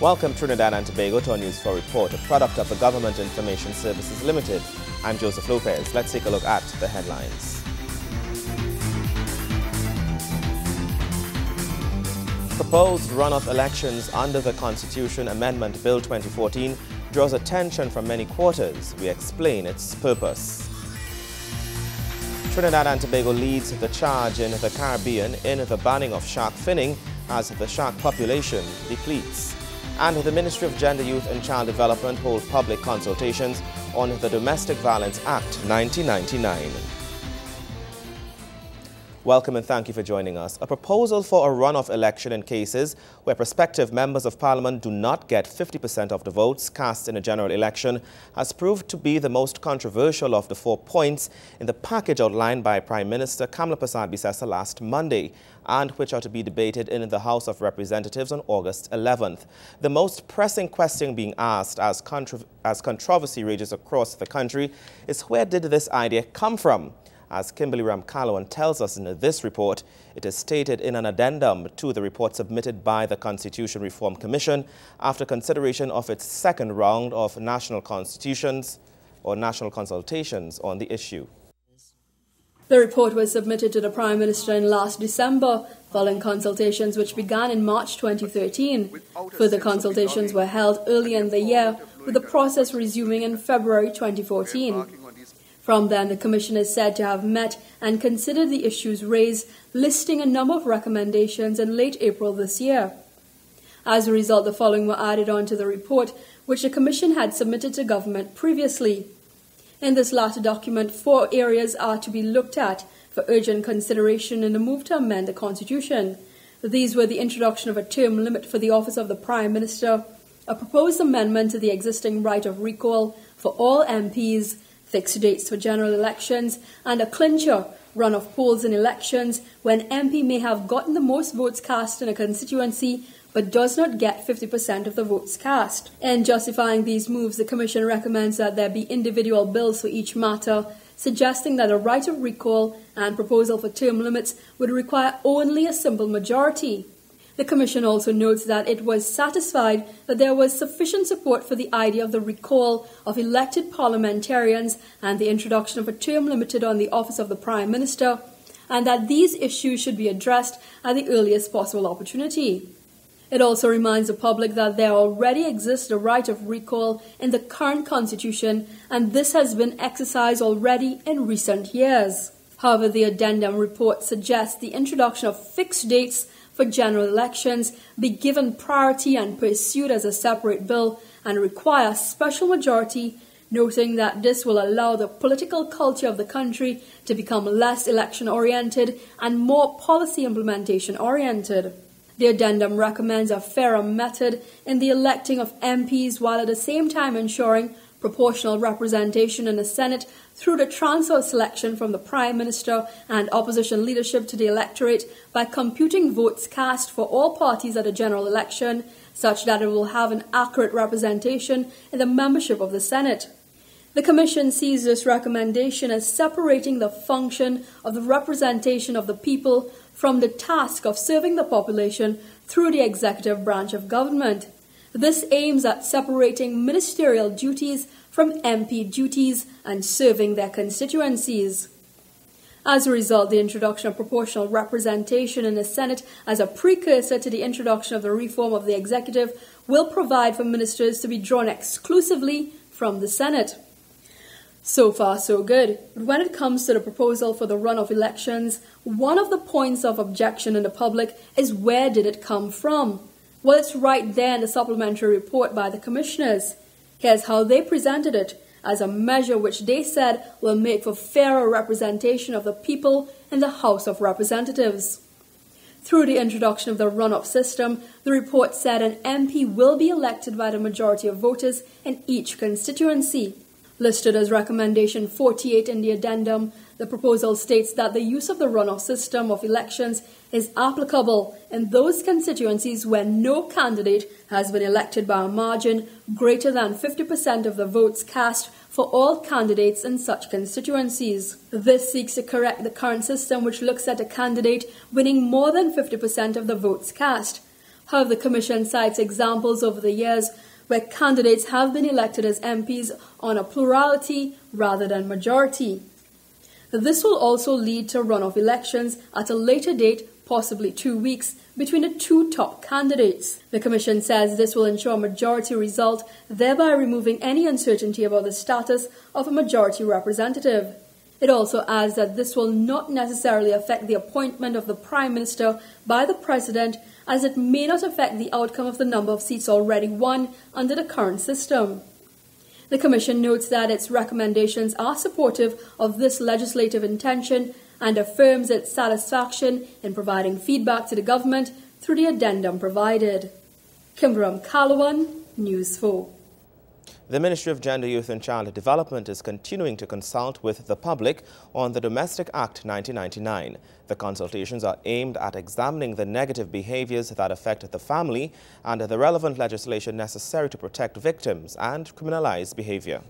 Welcome Trinidad and Tobago to our News 4 report, a product of the Government Information Services Limited. I'm Joseph Lopez. Let's take a look at the headlines. Proposed runoff elections under the Constitution Amendment Bill 2014 draws attention from many quarters. We explain its purpose. Trinidad and Tobago leads the charge in the Caribbean in the banning of shark finning as the shark population depletes. And the Ministry of Gender, Youth and Child Development hold public consultations on the Domestic Violence Act 1999. Welcome and thank you for joining us. A proposal for a runoff election in cases where prospective members of Parliament do not get 50% of the votes cast in a general election has proved to be the most controversial of the 4 points in the package outlined by Prime Minister Kamla Persad-Bissessar last Monday, and which are to be debated in the House of Representatives on August 11th. The most pressing question being asked as controversy rages across the country is, where did this idea come from? As Kimberly Ramkalawan tells us in this report, it is stated in an addendum to the report submitted by the Constitution Reform Commission after consideration of its second round of national consultations on the issue. The report was submitted to the Prime Minister in last December, following consultations which began in March 2013. Further consultations were held earlier in the year, with the process resuming in February 2014. From then, the Commission is said to have met and considered the issues raised, listing a number of recommendations in late April this year. As a result, the following were added on to the report, which the Commission had submitted to government previously. In this latter document, 4 areas are to be looked at for urgent consideration in the move to amend the Constitution. These were the introduction of a term limit for the office of the Prime Minister, a proposed amendment to the existing right of recall for all MPs, fixed dates for general elections, and a clincher, runoff polls in elections when MP may have gotten the most votes cast in a constituency but does not get 50% of the votes cast. In justifying these moves, the Commission recommends that there be individual bills for each matter, suggesting that a right of recall and proposal for term limits would require only a simple majority. The Commission also notes that it was satisfied that there was sufficient support for the idea of the recall of elected parliamentarians and the introduction of a term limited on the office of the Prime Minister, and that these issues should be addressed at the earliest possible opportunity. It also reminds the public that there already exists a right of recall in the current Constitution, and this has been exercised already in recent years. However, the addendum report suggests the introduction of fixed dates for general elections be given priority and pursued as a separate bill and require special majority, noting that this will allow the political culture of the country to become less election-oriented and more policy implementation-oriented. The addendum recommends a fairer method in the electing of MPs while at the same time ensuring proportional representation in the Senate through the transfer selection from the Prime Minister and opposition leadership to the electorate by computing votes cast for all parties at a general election, such that it will have an accurate representation in the membership of the Senate. The Commission sees this recommendation as separating the function of the representation of the people from the task of serving the population through the executive branch of government. This aims at separating ministerial duties from MP duties and serving their constituencies. As a result, the introduction of proportional representation in the Senate as a precursor to the introduction of the reform of the executive will provide for ministers to be drawn exclusively from the Senate. So far, so good. But when it comes to the proposal for the runoff elections, one of the points of objection in the public is, where did it come from? Well, it's right there in the supplementary report by the commissioners. Here's how they presented it, as a measure which they said will make for fairer representation of the people in the House of Representatives. Through the introduction of the runoff system, the report said an MP will be elected by the majority of voters in each constituency. Listed as recommendation 48 in the addendum, the proposal states that the use of the runoff system of elections is applicable in those constituencies where no candidate has been elected by a margin greater than 50% of the votes cast for all candidates in such constituencies. This seeks to correct the current system, which looks at a candidate winning more than 50% of the votes cast. However, the Commission cites examples over the years where candidates have been elected as MPs on a plurality rather than majority. This will also lead to runoff elections at a later date, possibly 2 weeks, between the two top candidates. The Commission says this will ensure a majority result, thereby removing any uncertainty about the status of a majority representative. It also adds that this will not necessarily affect the appointment of the Prime Minister by the President, as it may not affect the outcome of the number of seats already won under the current system. The Commission notes that its recommendations are supportive of this legislative intention and affirms its satisfaction in providing feedback to the government through the addendum provided. Kimberam Kalawan, News 4. The Ministry of Gender, Youth and Child Development is continuing to consult with the public on the Domestic Act 1999. The consultations are aimed at examining the negative behaviors that affect the family and the relevant legislation necessary to protect victims and criminalize behavior.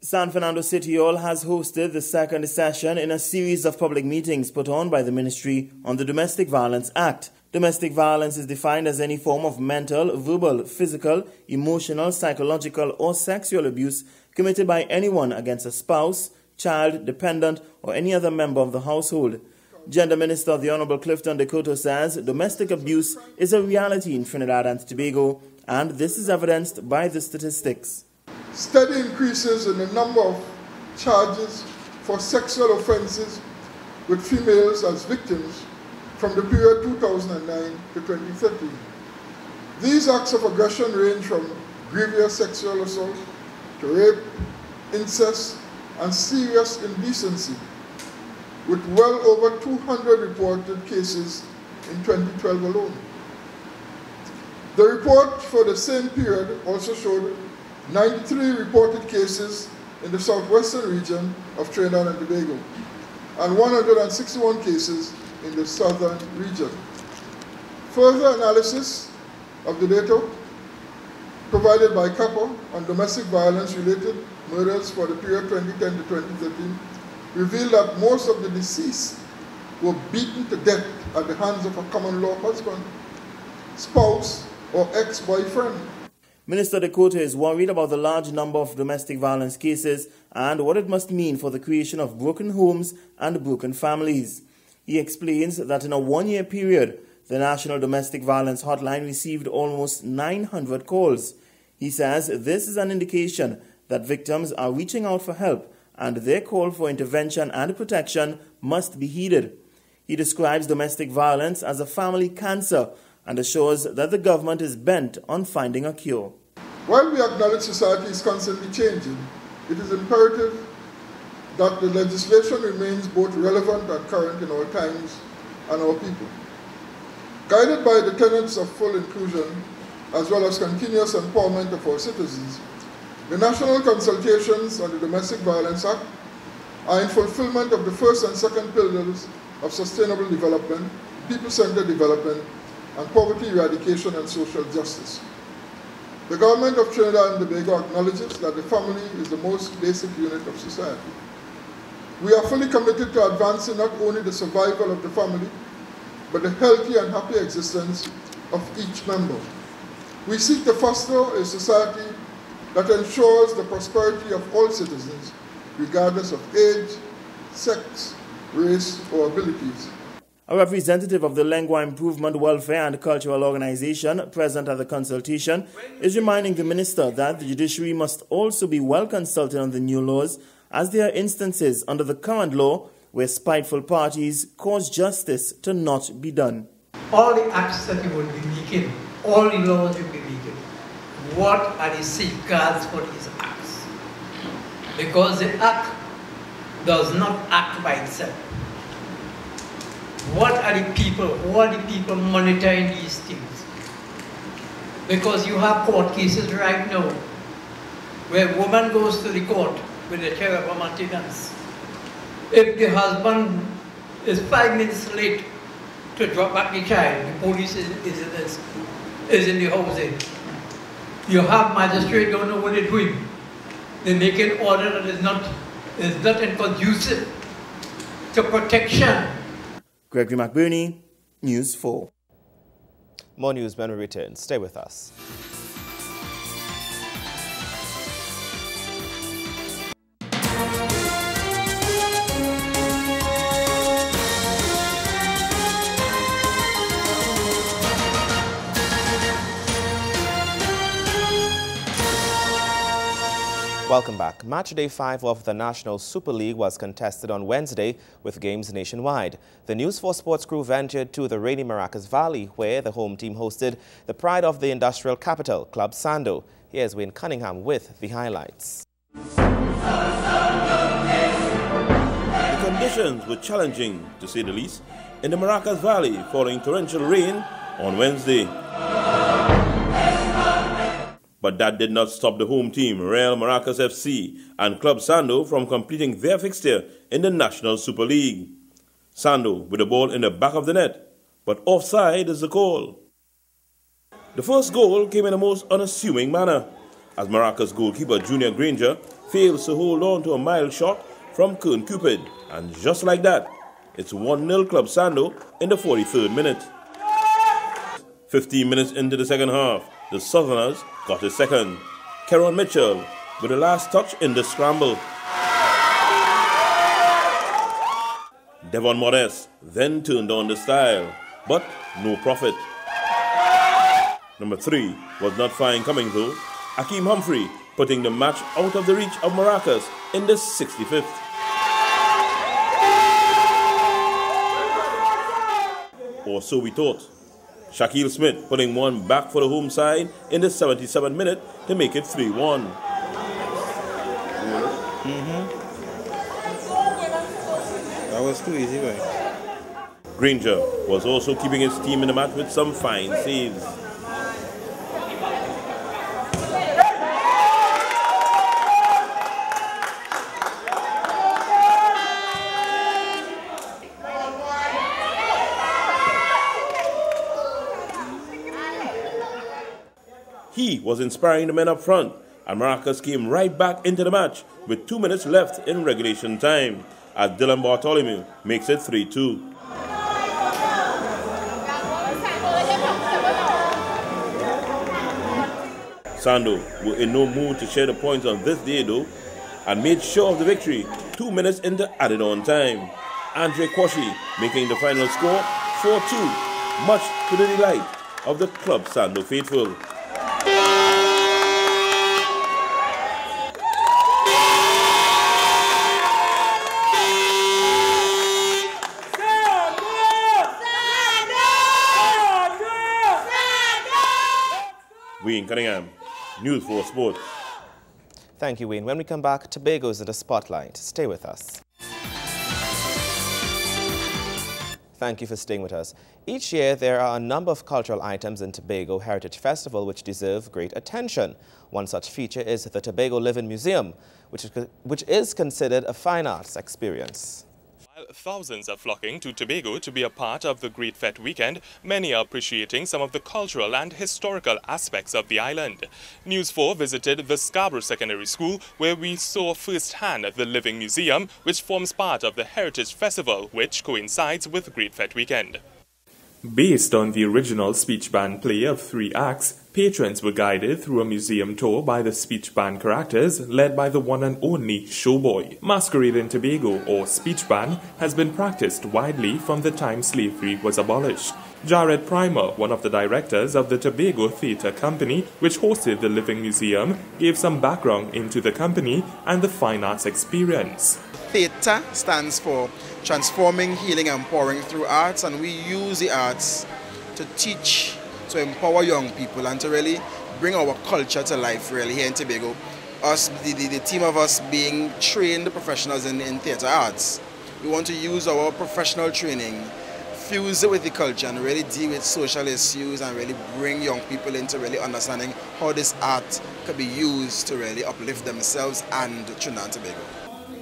San Fernando City Hall has hosted the second session in a series of public meetings put on by the Ministry on the Domestic Violence Act. Domestic violence is defined as any form of mental, verbal, physical, emotional, psychological, or sexual abuse committed by anyone against a spouse, child, dependent, or any other member of the household. Gender Minister the Honorable Clifton Decoto says domestic abuse is a reality in Trinidad and Tobago, and this is evidenced by the statistics. Steady increases in the number of charges for sexual offences with females as victims from the period 2009 to 2013. These acts of aggression range from grievous sexual assault to rape, incest, and serious indecency, with well over 200 reported cases in 2012 alone. The report for the same period also showed 93 reported cases in the southwestern region of Trinidad and Tobago, and 161 cases in the southern region. Further analysis of the data provided by CAPA on domestic violence-related murders for the period 2010 to 2013 revealed that most of the deceased were beaten to death at the hands of a common-law husband, spouse, or ex-boyfriend. Minister Decoto is worried about the large number of domestic violence cases and what it must mean for the creation of broken homes and broken families. He explains that in a one-year period, the National Domestic Violence Hotline received almost 900 calls. He says this is an indication that victims are reaching out for help and their call for intervention and protection must be heeded. He describes domestic violence as a family cancer and assures that the government is bent on finding a cure. While we acknowledge society is constantly changing, it is imperative that the legislation remains both relevant and current in our times and our people. Guided by the tenets of full inclusion, as well as continuous empowerment of our citizens, the national consultations on the Domestic Violence Act are in fulfillment of the first and second pillars of sustainable development, people-centered development, and poverty eradication and social justice. The government of Trinidad and Tobago acknowledges that the family is the most basic unit of society. We are fully committed to advancing not only the survival of the family, but the healthy and happy existence of each member. We seek to foster a society that ensures the prosperity of all citizens, regardless of age, sex, race, or abilities. A representative of the Lengua Improvement Welfare and Cultural Organization present at the consultation is reminding the minister that the judiciary must also be well consulted on the new laws, as there are instances under the current law where spiteful parties cause justice to not be done. All the acts that you will be making, all the laws you will be making, what are the safeguards for these acts? Because the act does not act by itself. What are the people, who are the people monitoring these things? Because you have court cases right now where a woman goes to the court with a child of maintenance. If the husband is 5 minutes late to drop back the child, the police is in the housing. You have magistrate don't know what they're doing. They make an order that is not conducive to protection. Gregory McBurney, News 4. More news when we return. Stay with us. Welcome back. Matchday 5 of the National Super League was contested on Wednesday with games nationwide. The News 4 Sports crew ventured to the rainy Maracas Valley, where the home team hosted the pride of the industrial capital, Club Sando. Here's Wayne Cunningham with the highlights. The conditions were challenging, to say the least, in the Maracas Valley following torrential rain on Wednesday. But that did not stop the home team, Real Maracas FC and Club Sando, from completing their fixture in the National Super League. Sando with the ball in the back of the net, but offside is the call. The first goal came in a most unassuming manner, as Maracas goalkeeper Junior Granger fails to hold on to a mild shot from Kern Cupid, and just like that, it's 1-0 Club Sando in the 43rd minute. 15 minutes into the second half, the Southerners got a second. Keron Mitchell with the last touch in the scramble. Devon Modeste then turned on the style, but no profit. Number 3 was not fine coming though. Akeem Humphrey putting the match out of the reach of Maracas in the 65th. Or so we thought. Shaquille Smith putting one back for the home side in the 77th minute to make it 3-1. That was too easy, right? Granger was also keeping his team in the match with some fine saves. He was inspiring the men up front, and Maracas came right back into the match with 2 minutes left in regulation time, as Dylan Bartholomew makes it 3-2. Sando were in no mood to share the points on this day though, and made sure of the victory 2 minutes into added on time. Andre Kwashi making the final score 4-2, much to the delight of the Club Sando faithful. Wayne Cunningham, News 4 Sports. Thank you, Wayne. When we come back, Tobago's in the spotlight. Stay with us. Thank you for staying with us. Each year, there are a number of cultural items in Tobago Heritage Festival which deserve great attention. One such feature is the Tobago Living Museum, which is considered a fine arts experience. While thousands are flocking to Tobago to be a part of the Great Fete weekend, many are appreciating some of the cultural and historical aspects of the island. News 4 visited the Scarborough Secondary School, where we saw firsthand the Living Museum, which forms part of the Heritage Festival, which coincides with Great Fete weekend. Based on the original speech band play of 3 acts, patrons were guided through a museum tour by the speech band characters led by the one and only Showboy. Masquerade in Tobago, or speech band, has been practiced widely from the time slavery was abolished. Jared Primer, one of the directors of the Tobago Theatre Company, which hosted the Living Museum, gave some background into the company and the fine arts experience. Theatre stands for transforming, healing and pouring through arts, and we use the arts to teach, to empower young people and to really bring our culture to life really here in Tobago. Us, the team of us being trained professionals in theatre arts, we want to use our professional training, fuse it with the culture and really deal with social issues and really bring young people into really understanding how this art could be used to really uplift themselves and Trinidad and Tobago.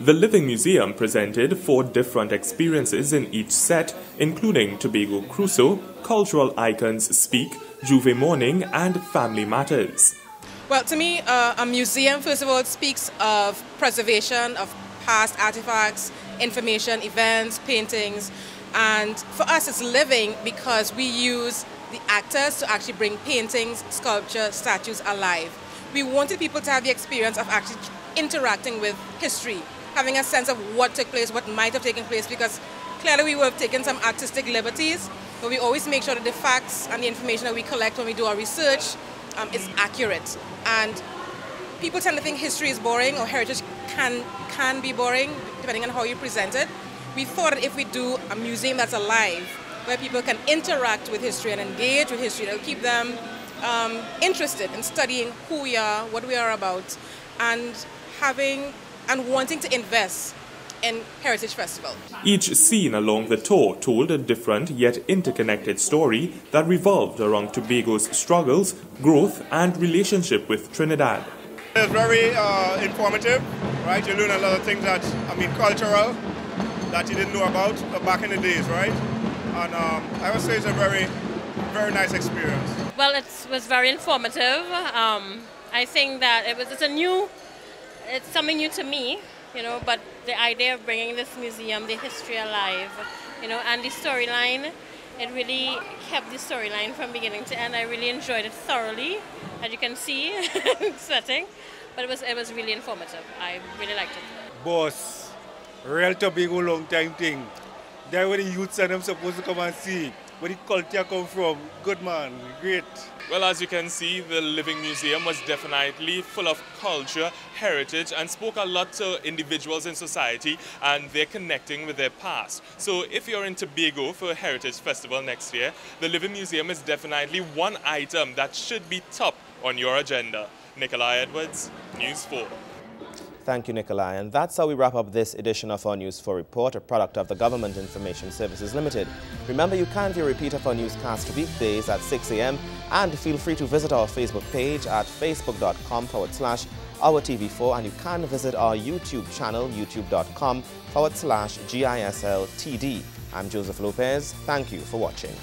The Living Museum presented 4 different experiences in each set, including Tobago Crusoe, Cultural Icons Speak, Juve Morning, and Family Matters. Well, to me, a museum, first of all, speaks of preservation of past artifacts, information, events, paintings, and for us it's living because we use the actors to actually bring paintings, sculpture, statues alive. We wanted people to have the experience of actually interacting with history, having a sense of what took place, what might have taken place, because clearly we have taken some artistic liberties, but we always make sure that the facts and the information that we collect when we do our research is accurate. And people tend to think history is boring or heritage can be boring, depending on how you present it. We thought that if we do a museum that's alive, where people can interact with history and engage with history, that'll keep them interested in studying who we are, what we are about, and wanting to invest in Heritage Festival. Each scene along the tour told a different yet interconnected story that revolved around Tobago's struggles, growth, and relationship with Trinidad. It's very informative, right? You learn a lot of things cultural, that you didn't know about back in the days, right? And I would say it's a very, very nice experience. Well, it was very informative. I think that it's something new to me, but the idea of bringing this museum, the history alive, and the storyline, it really kept the storyline from beginning to end. I really enjoyed it thoroughly, as you can see, sweating, but it was really informative. I really liked it. Boss, real Tobago long time thing. There where the youths and them supposed to come and see where the culture come from. Good man, great. Well, as you can see, the Living Museum was definitely full of culture, heritage, and spoke a lot to individuals in society, and they're connecting with their past. So if you're in Tobago for a Heritage Festival next year, the Living Museum is definitely one item that should be top on your agenda. Nikolai Edwards, News 4. Thank you, Nikolai. And that's how we wrap up this edition of our News 4 Report, a product of the Government Information Services Limited. Remember, you can view a repeat of our newscast weekdays at 6 a.m. and feel free to visit our Facebook page at facebook.com/OurTV4, and you can visit our YouTube channel, youtube.com/GISLTD. I'm Joseph Lopez. Thank you for watching.